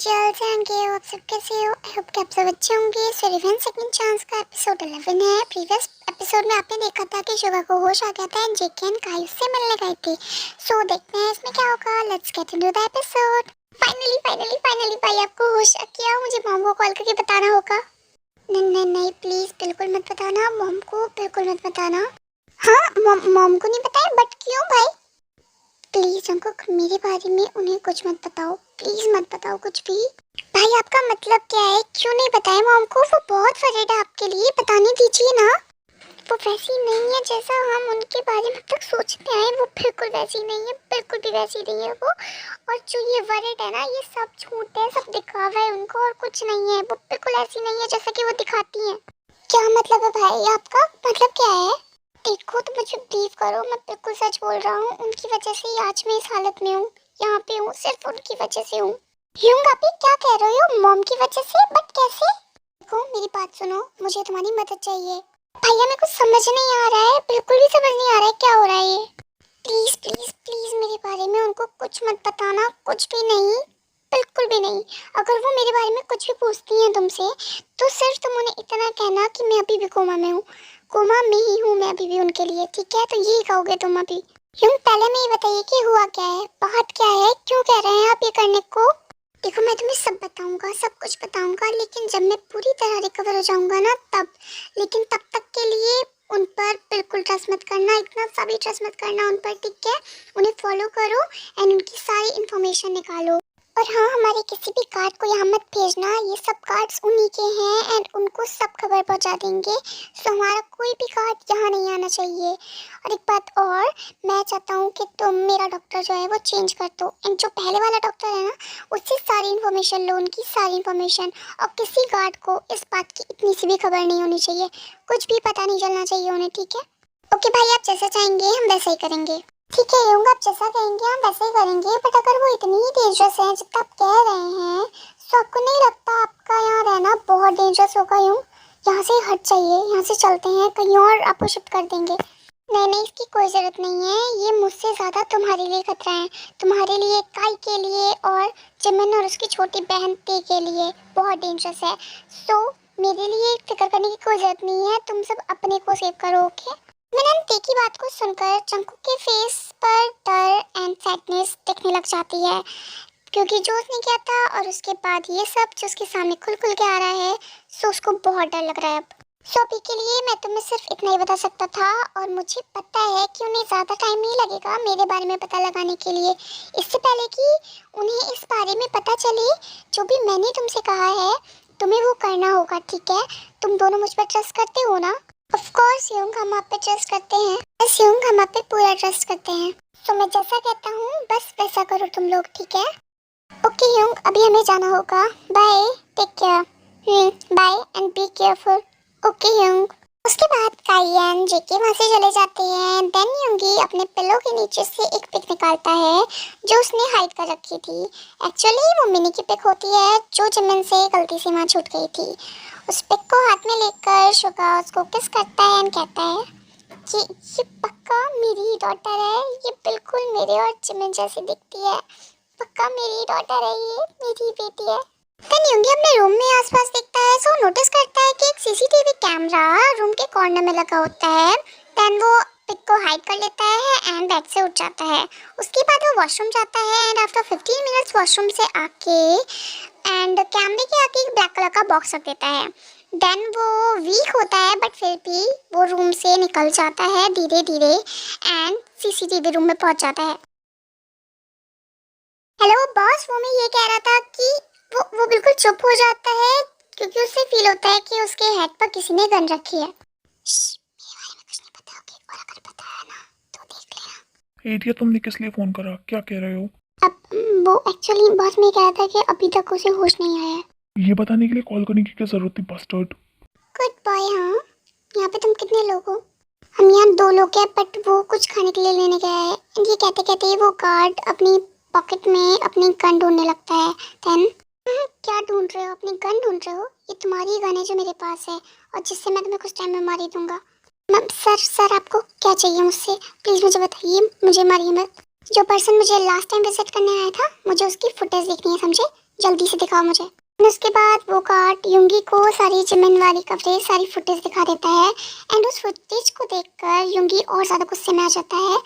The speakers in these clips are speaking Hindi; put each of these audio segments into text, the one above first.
एंजल्स एंड के आप सब कैसे हो? आई होप कि आप सब अच्छे होंगे। सो रिवेंज सेकंड चांस का एपिसोड 11 है। प्रीवियस एपिसोड में आपने देखा था कि शुगा को होश आ गया था एंड जेके एंड काई उससे मिलने गए थे। सो देखते हैं इसमें क्या होगा। Let's get into the episode. Finally भाई आपको होश आ गया। मुझे मॉम को कॉल करके बताना होगा। नहीं प्लीज बिल्कुल मत बताना मॉम को, बिल्कुल मत बताना। हाँ मॉम को नहीं बताया, बट क्यों भाई? प्लीज हमको मेरे बारे में उन्हें कुछ मत बताओ, प्लीज मत बताओ कुछ भी। भाई आपका मतलब क्या है? क्यों नहीं बताया मॉम को? वो बहुत वरीड है आपके लिए, बताने दीजिए ना। वो वैसी नहीं है जैसा हम उनके बारे में तक सोचते हैं। वो बिल्कुल वैसी नहीं है, बिल्कुल भी वैसी नहीं है वो। और जो ये वरीड है ना, ये सब झूठ है, सब दिखावा है उनको और कुछ नहीं है। वो बिल्कुल ऐसी नहीं है जैसा कि वो दिखाती है। क्या मतलब है भाई आपका? मतलब क्या है? देखो तो मुझे बिलीव करो, मैं बिल्कुल सच बोल रहा हूँ। उनकी वजह से ही आज मैं इस हालत में हूँ, यहाँ पे हूँ, सिर्फ उनकी वजह से हूँ। यूंग आप ये क्या कह रहे हो? मॉम की वजह से? बट कैसे? देखो मेरी बात सुनो, मुझे तुम्हारी मदद चाहिए। भैया मेरे को समझ नहीं आ रहा है, बिल्कुल भी समझ नहीं आ रहा है क्या हो रहा है ये। प्लीज प्लीज प्लीज मेरे बारे में उनको कुछ मत बताना, कुछ भी नहीं, बिल्कुल भी नहीं। अगर वो मेरे बारे में कुछ भी पूछती हैं तुमसे, तो सिर्फ तुम उन्हें इतना कहना कि मैं अभी भी कोमा में हूँ, कोमा में ही हूँ मैं अभी भी उनके लिए, ठीक है? तो यही कहोगे तुम अभी। यूं पहले मैं ये बताइए कि हुआ क्या है, बात क्या है, क्यों कह रहे हैं आप ये करने को? देखो मैं तुम्हें सब बताऊंगा, सब कुछ बताऊंगा, लेकिन जब मैं पूरी तरह रिकवर हो जाऊंगा ना तब। लेकिन तब तक के लिए उन पर बिल्कुल ट्रस्ट मत करना, इतना सा भी ट्रस्ट मत करना उन पर, ठीक है? उन्हें फॉलो करो एंड उनकी सारी इन्फॉर्मेशन निकालो। और हाँ, हमारे किसी भी गार्ड को यहाँ मत भेजना, ये सब गार्ड्स उन्हीं के हैं एंड उनको सब खबर पहुँचा देंगे। सो हमारा कोई भी गार्ड यहाँ नहीं आना चाहिए। और एक बात और, मैं चाहता हूँ कि तुम मेरा डॉक्टर जो है वो चेंज कर दो एंड जो पहले वाला डॉक्टर है ना, उससे सारी इन्फॉर्मेशन लो, उनकी सारी इन्फॉर्मेशन। और किसी गार्ड को इस बात की इतनी सी भी खबर नहीं होनी चाहिए, कुछ भी पता नहीं चलना चाहिए उन्हें, ठीक है? ओके भाई, आप जैसा चाहेंगे हम वैसा ही करेंगे। ठीक है यूंग, आप जैसा कहेंगे हम वैसे ही करेंगे। बट अगर वो इतनी ही डेंजरस है जितना आप कह रहे हैं, तो आपको नहीं लगता आपका यहाँ रहना बहुत डेंजरस होगा? यूं यहाँ से हट जाइए, यहाँ से चलते हैं, कहीं और आपको शिफ्ट कर देंगे। नहीं, इसकी कोई ज़रूरत नहीं है। ये मुझसे ज़्यादा तुम्हारे लिए खतरा है, तुम्हारे लिए, काई के लिए और जिमिन और उसकी छोटी बहन ते के लिए बहुत डेंजरस है। सो मेरे लिए फिक्र करने की कोई ज़रूरत नहीं है, तुम सब अपने को सेव करो, ओके? मिनन ते की बात को सुनकर चंकू के फेस पर डर एंड सैडनेस दिखने लग जाती है, क्योंकि जो उसने किया था और उसके बाद ये सब जो उसके सामने खुल खुल के आ रहा है, सो उसको बहुत डर लग रहा है अब। सो अभी के लिए मैं तुम्हें सिर्फ इतना ही बता सकता था, और मुझे पता है कि उन्हें ज़्यादा टाइम नहीं लगेगा मेरे बारे में पता लगाने के लिए। इससे पहले कि उन्हें इस बारे में पता चले, जो भी मैंने तुमसे कहा है तुम्हें वो करना होगा, ठीक है? तुम दोनों मुझ पर ट्रस्ट करते हो ना? ऑफ कोर्स यूंग, हम आप पे ट्रस्ट करते हैं। बस यूंग, हम आप पे पूरा ट्रस्ट करते हैं। तो मैं जैसा कहता हूँ बस वैसा करो तुम लोग, ठीक है? ओके यूंग, अभी हमें जाना होगा। Bye, take care. Bye and be careful. Okay यूंग। उसके बाद काई एंड जेके वहाँ से चले जाते हैं। देन यूंगी अपने पिलो के नीचे से एक पिक निकालता है जो उसने हाइड कर रखी थी। एक्चुअली वो मिनी की पिक होती है जो जिमिन से गलती से वहाँ छूट गई थी। उस पिक को हाथ में लेकर शुगा उसको किस करता है एंड कहता है कि ये पक्का मेरी डॉटर है, ये बिल्कुल मेरे और जिमिन जैसी दिखती है, पक्का मेरी डॉटर है, ये मेरी बेटी है। देन यूंगी अपने रूम में आसपास देखता है, सो नोटिस करता है कि एक सीसीटीवी कैमरा रूम के कॉर्नर में लगा होता है। देन वो पिक को हाइड कर लेता है एंड बेड से उठ जाता है। उसके बाद वो वॉशरूम जाता है एंड आफ्टर 15 मिनट्स वॉशरूम से आके एंड कैमरे के आगे एक ब्लैक कलर का बॉक्स रख देता है। देन वो वीक होता है बट फिर भी वो रूम से निकल जाता है धीरे धीरे एंड सीसीटीवी रूम में पहुंच जाता है। हेलो बॉस, वो मैं ये कह रहा था कि वो बिल्कुल चुप हो जाता है क्योंकि उसे फील होता है कि उसके हेड पर किसी ने गन रखी है। मेरे बारे में कुछ नहीं पता, ओके? और अगर पता है ना तो देख लेना। एरिया, तुमने किस लिए फोन करा? क्या कह रहे हो? अब वो एक्चुअली बॉस मैं कह रहा था कि अभी तक उसे होश नहीं आया है। ये बताने के लिए कॉल करने की क्या जरूरत थी, बास्टर्ड? Good boy. हाँ, यहाँ पे तुम कितने लोग हो? हम यहाँ 2 लोग हैं, बट वो कुछ खाने के लिए लेने गया है। ये कहते कहते वो गार्ड अपनी पॉकेट में अपनी गन ढूंढने लगता है। देन क्या ढूंढ रहे हो? अपनी गन ढूंढ रहे हो? ये तुम्हारी गन है जो मेरे पास है और जिससे मैं तुम्हें कुछ टाइम में मार ही दूंगा। सर आपको क्या चाहिए मुझसे? प्लीज़ मुझे बताइए, मुझे मारिए मत। जो पर्सन मुझे लास्ट टाइम विजिट करने आया था, मुझे उसकी फुटेज देखनी है, समझे? जल्दी से दिखाओ मुझे। एंड उसके बाद वो कार्ड युंगी को सारी जिमिन वाली कवरेज, सारी फुटेज दिखा देता है। एंड उस फुटेज को देखकर युंगी और ज़्यादा गुस्से में आ जाता है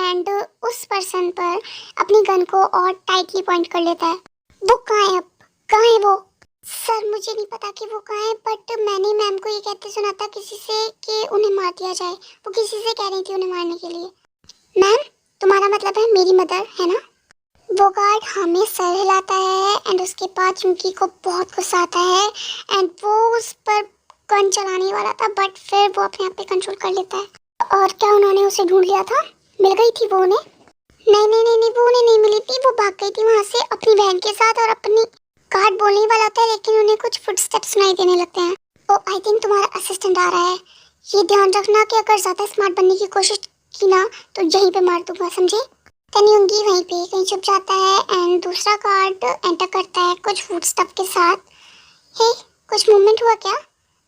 एंड उस पर्सन पर अपनी गन को और टाइटली पॉइंट कर लेता है। वो कहाँ है अब? कहाँ है वो? सर मुझे नहीं पता कि वो कहाँ है, बट मैंने मैम को ये कहते सुना था किसी से कि उन्हें मार दिया जाए। वो किसी से कह रही थी उन्हें मारने के लिए। मैम, तुम्हारा मतलब है मेरी मदर, है ना? वो गार्ड हमें सर हिलाता है एंड उसके बाद युंगी को बहुत गुस्सा आता है एंड वो उस पर गन चलाने वाला था, बट फिर वो अपने आप पे कंट्रोल कर लेता है। और क्या उन्होंने उसे ढूंढ लिया था? मिल गई थी वो उन्हें? नहीं नहीं नहीं नहीं, वो उन्हें नहीं मिली थी। वो भाग गई थी वहाँ से अपनी बहन के साथ, और अपनी गार्ड बोलने ही वाला था लेकिन उन्हें कुछ फुटस्टेप्स सुनाई देने लगते हैं। ओ आई थिंक तुम्हारा असिस्टेंट आ रहा है। ये ध्यान रखना कि अगर ज़्यादा स्मार्ट बनने की कोशिश की ना तो यहीं पे मार दूंगा, समझे? युंगी वहीं पे कहीं छुप जाता है एंड दूसरा गार्ड एंटर करता है कुछ फूड स्टफ के साथ। हे, कुछ मूवमेंट हुआ क्या?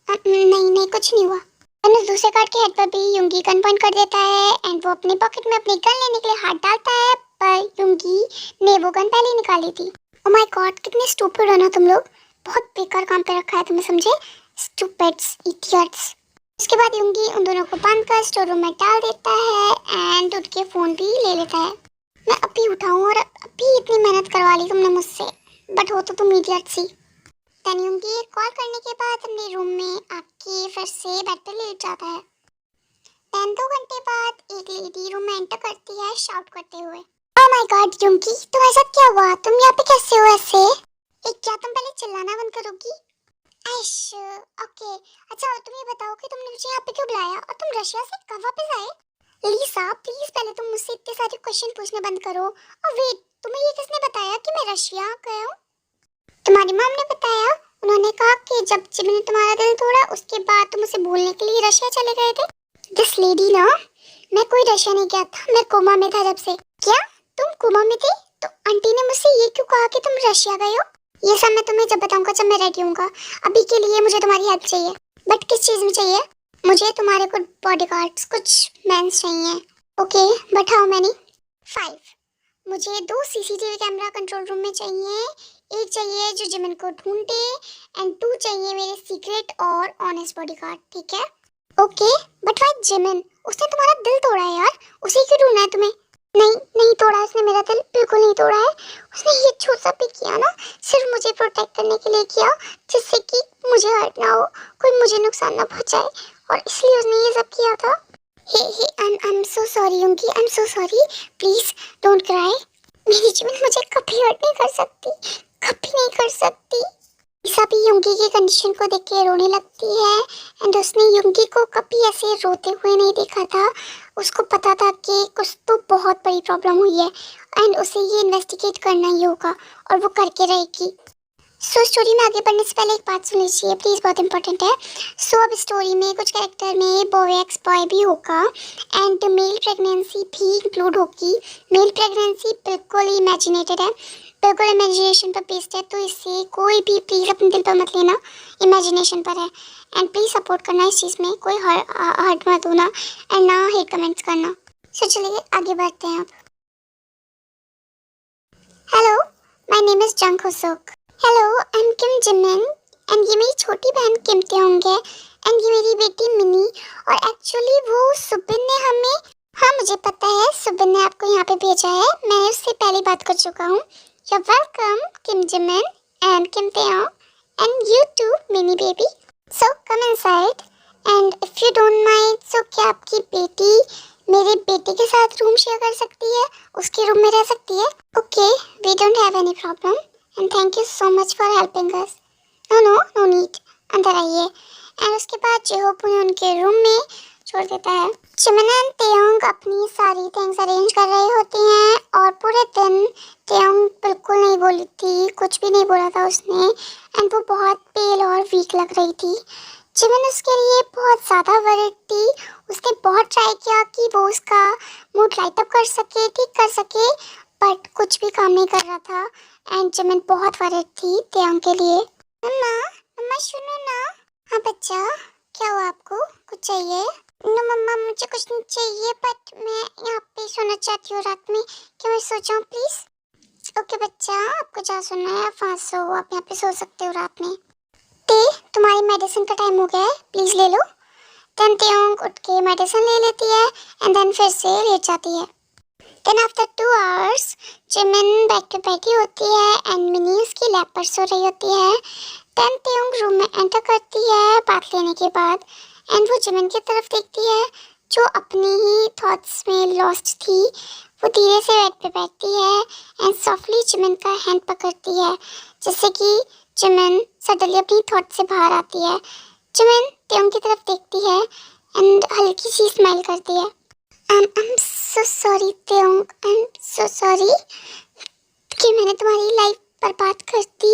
नहीं नहीं, कुछ नहीं हुआ। एंड उस दूसरे गार्ड के हेड पर भी युंगी गन पॉइंट कर देता है एंड वो अपने पॉकेट में अपनी गन लेने के लिए हाथ डालता है, पर युंगी ने वो गन पहले ही निकाली थी। ओ माय गॉड, कितने स्टूपिड हो ना तुम लोग। बहुत बेकार काम पे रखा है तुम्हें, समझे? Stupids, idiots. उसके बाद युंगी उन दोनों को बांध कर स्टोर रूम में डाल देता है एंड उनके फोन भी ले लेता है। मैं अभी उठाऊं और अभी इतनी मेहनत करवा ली तुमने मुझसे, बट हो तो तुम इडियट सी। युंगी कॉल करने के बाद अपने रूम में आके फिर से बेड पे लेट जाता है। 2 घंटे बाद एक लेडी रूम में एंटर करती है शाउट करते हुए। ओह माय गॉड युंगी, तुम्हारे साथ क्या हुआ? तुम यहाँ पे कैसे हो ऐसे? क्या तुम पहले चिल्लाना बंद करोगी? ऐश, ओके। अच्छा तुम ये बताओ कि तुमने मुझे यहाँ पे क्यों बुलाया और तुम रशिया से कब वापस आए? लीसा प्लीज पहले तुम मुझसे इतने सारे क्वेश्चन पूछना बंद करो। और वेट, तुम्हें ये किसने बताया कि मैं रशिया गया हूँ? तुम्हारी मॉम ने बताया। उन्होंने कहा कि जब जिमी ने तुम्हारा दिल तोड़ा उसके बाद तुम उसे भूलने के लिए रशिया चले गए थे। दिस लेडी ना, मैं कोई रशिया नहीं गया था, मैं कोमा में था जब से। क्या तुम कोमा में थे? तो आंटी ने मुझसे ये क्यों कहा कि तुम रशिया गए हो? ये सब मैं तुम्हें जब बताऊंगा जब मैं रेडी हूँगा। अभी के लिए मुझे तुम्हारी हेल्प चाहिए। बट किस चीज़ में चाहिए? मुझे तुम्हारे कुछ बॉडीगार्ड्स, कुछ मेंस चाहिए। Okay, but how many? 5। मुझे 2 सीसीटीवी कैमरा कंट्रोल रूम में चाहिए। एक चाहिए जो जिमिन को ढूंढे एंड 2 चाहिए मेरे सीक्रेट और ऑनेस्ट बॉडीगार्ड, ठीक है? Okay, but why Jimin? उसने तुम्हारा दिल तोड़ा है यार, उसे क्यों ढूंढना है तुम्हें? नहीं नहीं तोड़ा उसने मेरा दिल, बिल्कुल नहीं तोड़ा है। उसने ये छोटा भी किया ना सिर्फ मुझे प्रोटेक्ट करने के लिए किया, जिससे कि मुझे हर्ट ना हो, कोई मुझे नुकसान ना पहुंचाए, और इसलिए उसने ये सब किया था। हे I'm so sorry युंगी, I'm so sorry, please don't cry. मेरी जिमिन मुझे कभी हर्ट नहीं कर सकती, कभी नहीं कर सकती। ईसा भी युंगी की कंडीशन को देख के रोने लगती है एंड उसने युंगी को कभी ऐसे रोते हुए नहीं देखा था। उसको पता था कि कुछ तो बहुत बड़ी प्रॉब्लम हुई है एंड उसे ये इन्वेस्टिगेट करना ही होगा, और वो करके रहेगी। सो स्टोरी में आगे बढ़ने से पहले एक बात सुन लीजिए प्लीज़, बहुत इंपॉर्टेंट है। सो अब स्टोरी में कुछ कैरेक्टर में बॉय एक्स बॉय भी होगा एंड मेल प्रेगनेंसी भी इंक्लूड होगी। मेल प्रेगनेंसी बिल्कुल इमेजिनेटेड है, बिल्कुल इमेजिनेशन पर बेस्ड है, तो इससे कोई भी प्लीज़ अपने दिल पर मत लेना, इमेजिनेशन पर है। एंड प्लीज़ सपोर्ट करना इस चीज़ में, कोई हर्ट मत होना एंड ना हेट कमेंट्स करना। सो चलिए आगे बढ़ते हैं अब। Hello, my name is Jung Hoseok. Hello, I am Kim Jimin and ये मेरी छोटी बहन किम तेहोंग एंड ये मेरी बेटी मिनी, और एक्चुअली वो सुबिन ने हमें, हाँ मुझे पता है सुबिन ने आपको यहाँ पे भेजा है, मैं उससे पहले बात कर चुका हूँ। You welcome Kim Jimin and Kim Taehyung and you too mini baby. So come inside and if you don't mind, so क्या आपकी बेटी मेरे बेटे के साथ रूम शेयर कर सकती है, उसके रूम में रह सकती है? Okay, we don't have any problem and thank you so much for helping us. No need, अंदर आइए। एंड उसके बाद जेहोप उन्हें उनके रूम में छोड़ देता है। जिमिन एंड तेयोंग अपनी सारी थिंग्स अरेंज कर रही होती हैं और पूरे दिन तेयोंग बिल्कुल नहीं बोली थी, कुछ भी नहीं बोला था उसने एंड वो बहुत पेल और वीक लग रही थी। जिमिन उसके लिए बहुत ज़्यादा वरीड थी। उसने बहुत ट्राई किया कि वो उसका मूड लाइट अप कर सके, ठीक कर सके, बट कुछ भी काम नहीं कर रहा था एंड जिमिन बहुत वरीड थी तेयोंग के लिए। मम्मा, मम्मा सुनो ना। हाँ बच्चा, क्या हुआ आपको? कुछ चाहिए? नो मम्मा, मुझे कुछ नहीं चाहिए, बट मैं यहाँ पे सोना चाहती हूँ रात में, क्या मैं सो जाऊँ प्लीज? ओके बच्चा, आपको क्या सुनना है आप वहाँ सो, आप यहाँ पे सो सकते हो रात में। ते तुम्हारी मेडिसिन का टाइम हो गया है, प्लीज ले लो। देन त्योंग उठ के मेडिसिन ले लेती है एंड देन फिर से लेट जाती है। Then after 2 hours Jimin bed पे बैठी होती है एंड मिनी उसकी लैप पर सो रही होती है। देन त्योंग रूम में एंटर करती है बात लेने के बाद एंड वो जिमिन की तरफ देखती है जो अपनी ही थॉट्स में लॉस्ट थी। वो धीरे से बेड पे बैठती है एंड सॉफ्टली जिमिन का हैंड पकड़ती है जिससे कि जिमिन सडनली अपनी थॉट से बाहर आती है। जिमिन त्योंग की तरफ देखती है एंड हल्की सी स्माइल करती है। I'm so sorry त्योंग, I'm so sorry कि मैंने तुम्हारी लाइफ बर्बाद कर दी।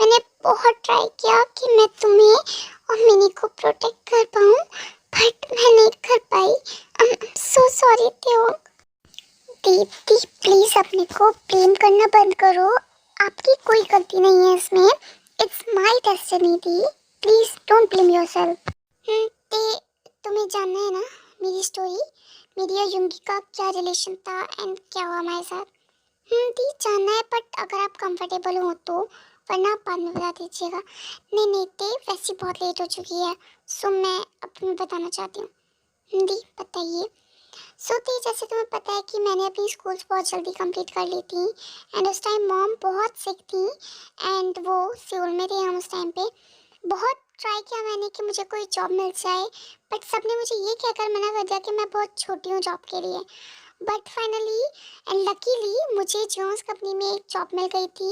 मैंने बहुत ट्राई किया कि मैं तुम्हें और मिनी को प्रोटेक्ट कर पाऊँ बट मैं नहीं कर पाई। I'm so sorry Taeyong. Deepti please अपने को ब्लेम करना बंद करो, आपकी कोई गलती नहीं है इसमें। It's my destiny the, please don't blame yourself. तुम्हें जानना है ना मेरी स्टोरी, मेरी और युंगी का क्या रिलेशन था एंड क्या हुआ हमारे साथ। दी जानना है बट अगर आप कंफर्टेबल हो तो, वरना आप बाद में बता दीजिएगा। नहीं नहीं दी, वैसे बहुत लेट हो चुकी है सो मैं अब मैं बताना चाहती हूँ। दी बताइए। सो दी जैसे तुम्हें पता है कि मैंने अपनी स्कूल्स बहुत जल्दी कंप्लीट कर ली थी एंड उस टाइम मॉम बहुत सिक थी एंड वो सियोल में थे हम उस टाइम पे। बहुत ट्राई किया मैंने कि मुझे कोई जॉब मिल जाए बट सबने मुझे ये कहकर मना कर दिया कि मैं बहुत छोटी हूँ जॉब के लिए। बट फाइनली एंड लकीली मुझे जोन्स कंपनी में एक जॉब मिल गई थी।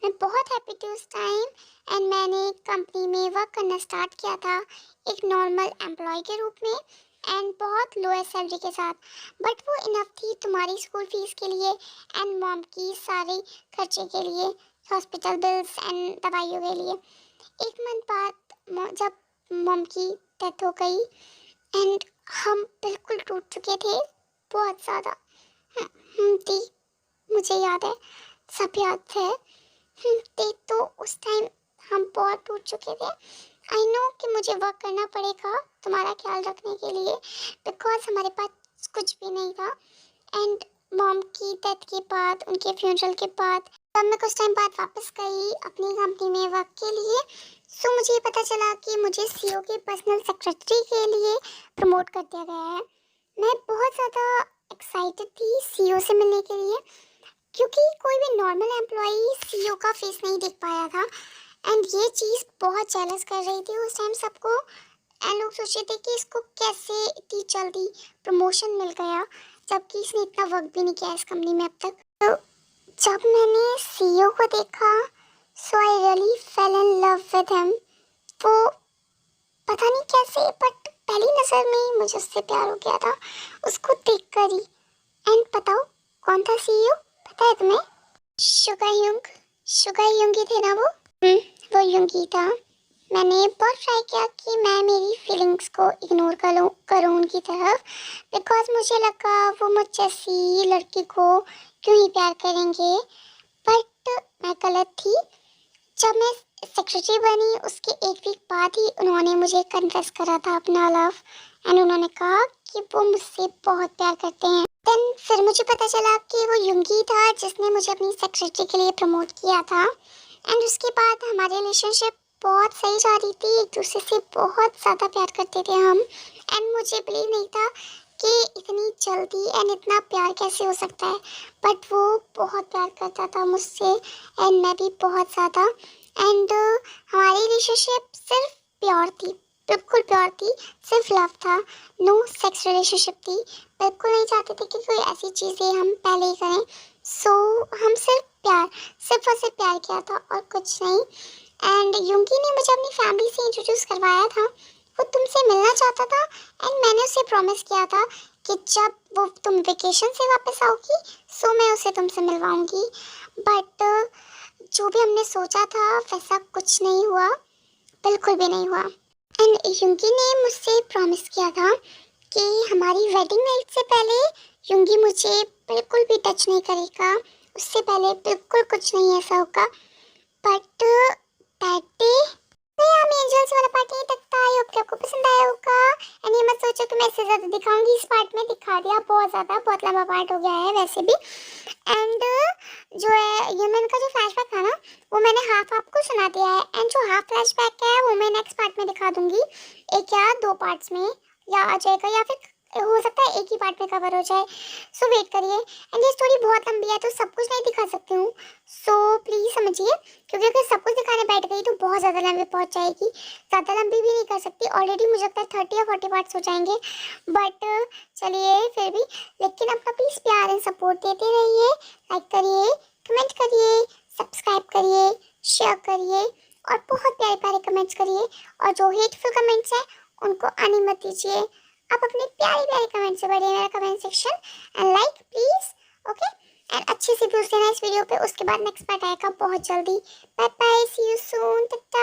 मैं बहुत हैप्पी थी उस टाइम एंड मैंने कंपनी में वर्क करना स्टार्ट किया था एक नॉर्मल एम्प्लॉय के रूप में एंड बहुत लोएस्ट सैलरी के साथ। बट वो इनफ थी तुम्हारी स्कूल फीस के लिए एंड मॉम की सारे खर्चे के लिए, हॉस्पिटल बिल्स एंड दवाइयों के लिए। एक मंथ बाद जब मॉम की डेथ हो गई एंड हम बिल्कुल टूट चुके थे बहुत ज़्यादा। दी मुझे याद है, सब याद है। दी तो उस टाइम हम बहुत टूट चुके थे। आई नो कि मुझे वर्क करना पड़ेगा तुम्हारा ख्याल रखने के लिए बिकॉज हमारे पास कुछ भी नहीं था एंड मॉम की डेथ के बाद, उनके फ्यूनरल के बाद तब मैं कुछ टाइम बाद वापस गई अपनी कंपनी में वर्क के लिए। सो मुझे पता चला कि मुझे सीईओ के पर्सनल सेक्रेटरी के लिए प्रमोट कर दिया गया है। मैं बहुत ज़्यादा एक्साइटेड थी सीईओ से मिलने के लिए क्योंकि कोई भी नॉर्मल एम्प्लॉई सीईओ का फेस नहीं देख पाया था एंड ये चीज़ बहुत जेलस कर रही थी उस टाइम सबको एंड लोग सोच रहे थे कि इसको कैसे इतनी जल्दी प्रमोशन मिल गया जबकि इसने इतना वर्क भी नहीं किया इस कंपनी में अब तक। तो जब मैंने सीईओ को देखा so I really fell in love with him. वो पता नहीं कैसे बट पहली नज़र में ही मुझे उससे प्यार हो गया था उसको देखकर ही। एंड बताओ कौन था सीईओ, पता है तुम्हें? शुगर युंगी थे ना वो। वो युंगी था। मैंने बहुत ट्राई किया कि मैं मेरी फीलिंग्स को इग्नोर करूँ उनकी तरफ बिकॉज मुझे लगा वो मुझ जैसी लड़की को क्यों ही प्यार करेंगे बट मैं गलत थी। जब मैं सेक्रेटरी बनी उसके एक वीक बाद ही उन्होंने मुझे कन्फेस करा था अपना लव एंड उन्होंने कहा कि वो मुझसे बहुत प्यार करते हैं। देन फिर मुझे पता चला कि वो युंगी था जिसने मुझे अपनी सेक्रेटरी के लिए प्रमोट किया था एंड उसके बाद हमारी रिलेशनशिप बहुत सही जा रही थी, एक दूसरे से बहुत ज़्यादा प्यार करते थे हम एंड मुझे बिलीव नहीं था कि इतनी जल्दी एंड इतना प्यार कैसे हो सकता है बट वो बहुत प्यार करता था मुझसे एंड मैं भी बहुत ज़्यादा एंड हमारी रिलेशनशिप सिर्फ प्योर थी, बिल्कुल प्योर थी, सिर्फ लव था, नो सेक्स रिलेशनशिप थी। बिल्कुल नहीं चाहते थे कि कोई ऐसी चीज़ें हम पहले ही करें। सो हम सिर्फ और सिर्फ प्यार किया था और कुछ नहीं। एंड युंगी ने मुझे अपनी फैमिली से इंट्रोड्यूस करवाया था। वो तुमसे मिलना चाहता था एंड मैंने उसे प्रॉमिस किया था कि जब वो तुम वेकेशन से वापस आओगी सो मैं उसे तुमसे मिलवाऊंगी। बट जो भी हमने सोचा था वैसा कुछ नहीं हुआ, बिल्कुल भी नहीं हुआ। एंड युंगी ने मुझसे प्रॉमिस किया था कि हमारी वेडिंग नाइट से पहले युंगी मुझे बिल्कुल भी टच नहीं करेगा, उससे पहले बिल्कुल कुछ नहीं ऐसा होगा। बट दैट डे हम एंजल्स वाला पार्ट यहीं तक था। आई होप कि आपको पसंद आया होगा एंड ये मत सोचो कि मैं इससे ज़्यादा दिखाऊंगी, इस पार्ट में दिखा दिया बहुत ज़्यादा, बहुत लंबा पार्ट हो गया है वैसे भी। एंड जो है यमन का जो फ्लैशबैक था ना, वो मैंने हाफ आपको सुना दिया है, एंड जो हाफ फ्लैशबैक है वो मैं नेक्स्ट पार्ट में दिखा दूंगी, एक या दो पार्ट्स में, या आ जाएगा या फिर हो सकता है एक ही पार्ट में कवर हो जाए। सो वेट करिए, एंड ये स्टोरी बहुत लंबी है तो सब कुछ नहीं दिखा सकती हूँ, सो प्लीज़ समझिए, क्योंकि अगर सब कुछ दिखाने बैठ गई तो बहुत ज़्यादा लंबी पहुँच जाएगी, ज़्यादा लंबी भी नहीं कर सकती, ऑलरेडी मुझे लगता है 30 या 40 पार्ट्स हो जाएंगे, बट चलिए फिर भी, लेकिन अपना प्लीज़ प्यार एंड सपोर्ट देते रहिए, लाइक करिए, कमेंट करिए, सब्सक्राइब करिए, शेयर करिए, और बहुत प्यारे प्यारे कमेंट्स करिए, और जो हेटफुल कमेंट्स हैं उनको आने मत दीजिए, आप अपने प्यारे प्यारे कमेंट से बढ़िए मेरा comment section, and like please, okay, and अच्छे से व्यूज देना इस वीडियो पे, उसके बाद नेक्स्ट पार्ट आएगा बहुत जल्दी। Bye bye, see you soon, Tata.